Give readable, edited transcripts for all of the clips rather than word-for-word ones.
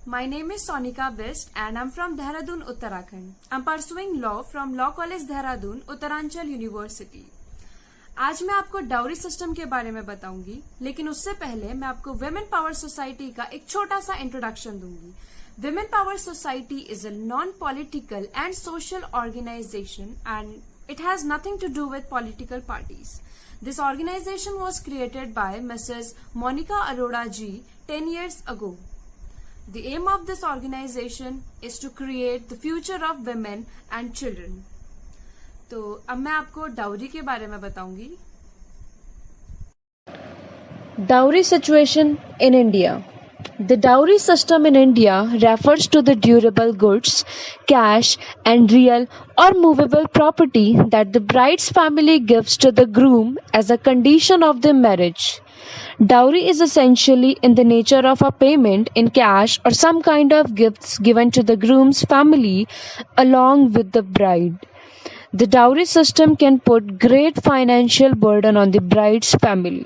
My name is Sonika Best and I'm from Dehradun, Uttarakhand. I'm pursuing law from Law College Dehradun, Uttaranchal University. आज मैं आपको dowry system के बारे में बताऊंगी, लेकिन उससे पहले मैं आपको विमेन पावर सोसाइटी का एक छोटा सा इंट्रोडक्शन दूंगी. Women power society is a non political and social organisation and it has nothing to do with political parties. This organization was created by Mrs. Monica Arora ji 10 years ago. The aim of this organization is to create the future of women and children. तो अब मैं आपको dowry के बारे में बताऊंगी. Dowry situation in India. The dowry system in India refers to the durable goods, cash, and real or movable property that the bride's family gives to the groom as a condition of their marriage. Dowry is essentially in the nature of a payment in cash or some kind of gifts given to the groom's family along with the bride. The dowry system can put great financial burden on the bride's family.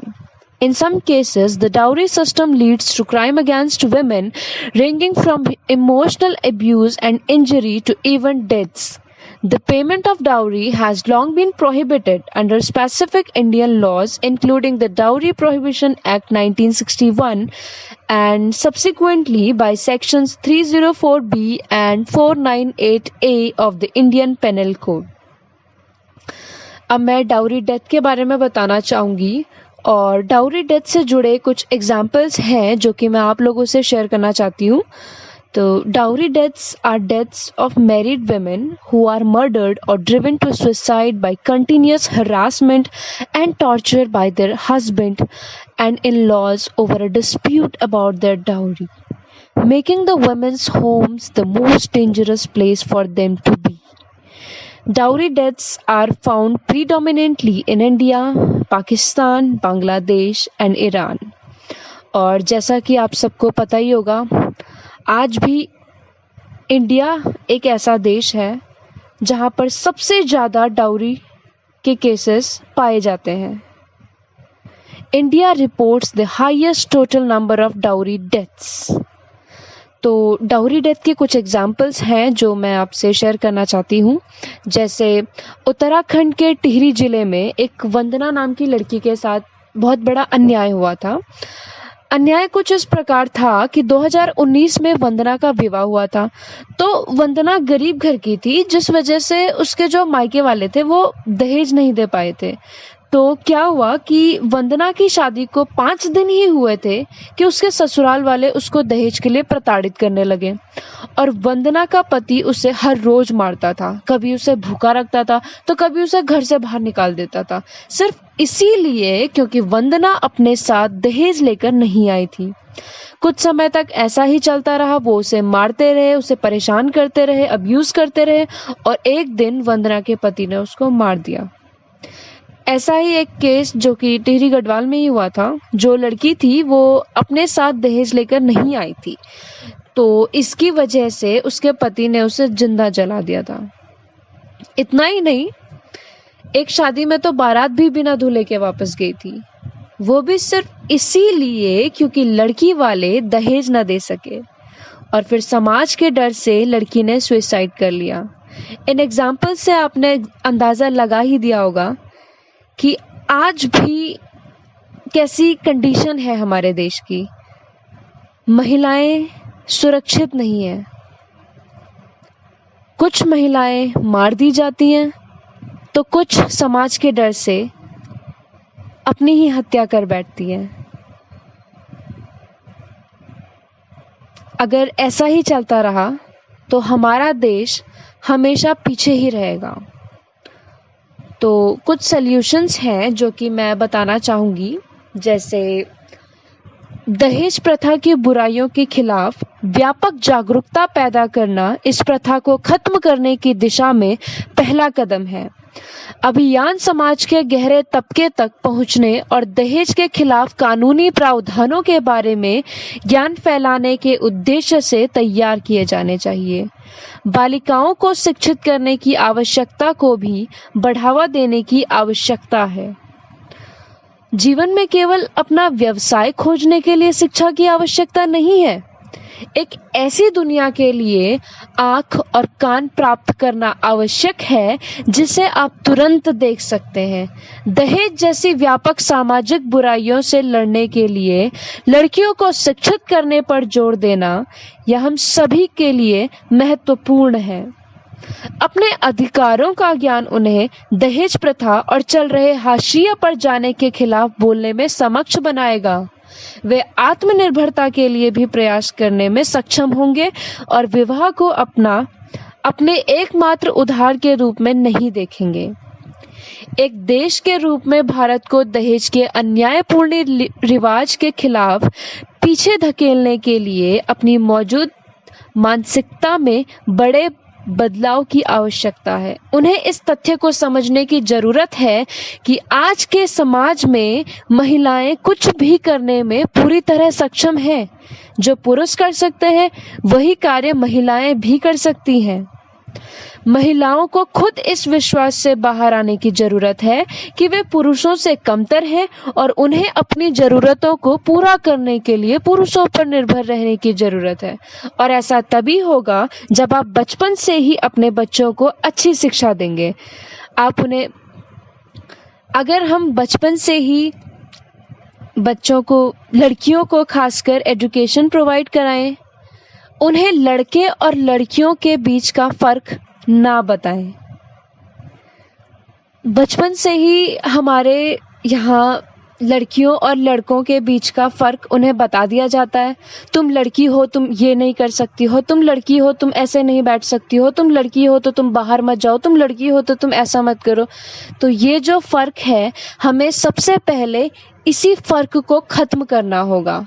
In some cases, the dowry system leads to crime against women, ranging from emotional abuse and injury to even deaths. The payment of dowry has long been prohibited under specific Indian laws, including the Dowry Prohibition Act 1961 and subsequently by sections 304B and 498A of the Indian Penal Code. अब मैं dowry death के बारे में बताना चाहूँगी और dowry death से जुड़े कुछ एग्जाम्पल्स हैं जो कि मैं आप लोगों से शेयर करना चाहती हूँ. तो dowry deaths are deaths of married women who are murdered or driven to suicide by continuous harassment and torture by their husband and in laws over a dispute about their dowry, making the women's homes the most dangerous place for them to be. Dowry deaths are found predominantly in India, Pakistan, Bangladesh and Iran. और जैसा कि आप सबको पता ही होगा, आज भी India एक ऐसा देश है जहां पर सबसे ज़्यादा डाउरी के केसेस पाए जाते हैं. India reports the highest total number of dowry deaths. तो डाउरी डेथ के कुछ एग्जाम्पल्स हैं जो मैं आपसे शेयर करना चाहती हूँ. जैसे उत्तराखंड के टिहरी ज़िले में एक वंदना नाम की लड़की के साथ बहुत बड़ा अन्याय हुआ था. अन्याय कुछ इस प्रकार था कि 2019 में वंदना का विवाह हुआ था. तो वंदना गरीब घर की थी, जिस वजह से उसके जो मायके वाले थे वो दहेज नहीं दे पाए थे. तो क्या हुआ कि वंदना की शादी को 5 दिन ही हुए थे कि उसके ससुराल वाले उसको दहेज के लिए प्रताड़ित करने लगे और वंदना का पति उसे हर रोज मारता था. कभी उसे भूखा रखता था तो कभी उसे घर से बाहर निकाल देता था, सिर्फ इसीलिए क्योंकि वंदना अपने साथ दहेज लेकर नहीं आई थी. कुछ समय तक ऐसा ही चलता रहा. वो उसे मारते रहे, उसे परेशान करते रहे, अब्यूज करते रहे और एक दिन वंदना के पति ने उसको मार दिया. ऐसा ही एक केस जो कि टिहरी गढ़वाल में ही हुआ था. जो लड़की थी वो अपने साथ दहेज लेकर नहीं आई थी, तो इसकी वजह से उसके पति ने उसे जिंदा जला दिया था. इतना ही नहीं, एक शादी में तो बारात भी बिना दूल्हे के वापस गई थी, वो भी सिर्फ इसीलिए क्योंकि लड़की वाले दहेज न दे सके और फिर समाज के डर से लड़की ने सुसाइड कर लिया. इन एग्जाम्पल से आपने अंदाजा लगा ही दिया होगा कि आज भी कैसी कंडीशन है हमारे देश की. महिलाएं सुरक्षित नहीं हैं. कुछ महिलाएं मार दी जाती हैं तो कुछ समाज के डर से अपनी ही हत्या कर बैठती हैं. अगर ऐसा ही चलता रहा तो हमारा देश हमेशा पीछे ही रहेगा. तो कुछ सॉल्यूशंस हैं जो कि मैं बताना चाहूँगी. जैसे दहेज प्रथा की बुराइयों के खिलाफ व्यापक जागरूकता पैदा करना इस प्रथा को खत्म करने की दिशा में पहला कदम है. अभियान समाज के गहरे तबके तक पहुंचने और दहेज के खिलाफ कानूनी प्रावधानों के बारे में ज्ञान फैलाने के उद्देश्य से तैयार किए जाने चाहिए. बालिकाओं को शिक्षित करने की आवश्यकता को भी बढ़ावा देने की आवश्यकता है. जीवन में केवल अपना व्यवसाय खोजने के लिए शिक्षा की आवश्यकता नहीं है. एक ऐसी दुनिया के लिए आँख और कान प्राप्त करना आवश्यक है जिसे आप तुरंत देख सकते हैं। दहेज जैसी व्यापक सामाजिक बुराइयों से लड़ने के लिए लड़कियों को शिक्षित करने पर जोर देना यह हम सभी के लिए महत्वपूर्ण है। अपने अधिकारों का ज्ञान उन्हें दहेज प्रथा और चल रहे हाशिए पर जाने के खिलाफ बोलने में सक्षम बनाएगा। वे आत्मनिर्भरता के लिए भी प्रयास करने में सक्षम होंगे और विवाह को अपने एकमात्र उधार के रूप में नहीं देखेंगे। एक देश के रूप में भारत को दहेज के अन्यायपूर्ण रिवाज के खिलाफ पीछे धकेलने के लिए अपनी मौजूद मानसिकता में बड़े बदलाव की आवश्यकता है। उन्हें इस तथ्य को समझने की जरूरत है कि आज के समाज में महिलाएं कुछ भी करने में पूरी तरह सक्षम हैं। जो पुरुष कर सकते हैं वही कार्य महिलाएं भी कर सकती हैं। महिलाओं को खुद इस विश्वास से बाहर आने की जरूरत है कि वे पुरुषों से कमतर हैं और उन्हें अपनी जरूरतों को पूरा करने के लिए पुरुषों पर निर्भर रहने की जरूरत है। और ऐसा तभी होगा जब आप बचपन से ही अपने बच्चों को अच्छी शिक्षा देंगे। अगर हम बचपन से ही बच्चों को, लड़कियों को खासकर एजुकेशन प्रोवाइड कराएं, उन्हें लड़के और लड़कियों के बीच का फर्क ना बताएं। बचपन से ही हमारे यहाँ लड़कियों और लड़कों के बीच का फर्क उन्हें बता दिया जाता है। तुम लड़की हो, तुम ये नहीं कर सकती हो, तुम लड़की हो, तुम ऐसे नहीं बैठ सकती हो, तुम लड़की हो तो तुम बाहर मत जाओ, तुम लड़की हो तो तुम ऐसा मत करो। तो ये जो फर्क है, हमें सबसे पहले इसी फर्क को खत्म करना होगा।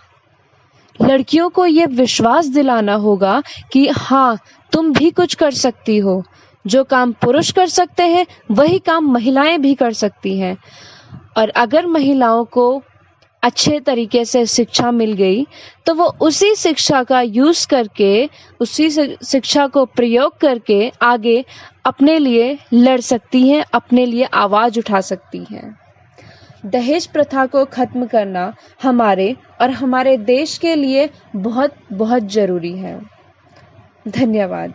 लड़कियों को ये विश्वास दिलाना होगा कि हाँ, तुम भी कुछ कर सकती हो। जो काम पुरुष कर सकते हैं वही काम महिलाएं भी कर सकती हैं। और अगर महिलाओं को अच्छे तरीके से शिक्षा मिल गई तो वो उसी शिक्षा का यूज़ करके, उसी शिक्षा को प्रयोग करके आगे अपने लिए लड़ सकती हैं, अपने लिए आवाज़ उठा सकती हैं। दहेज प्रथा को खत्म करना हमारे और हमारे देश के लिए बहुत बहुत ज़रूरी है। धन्यवाद।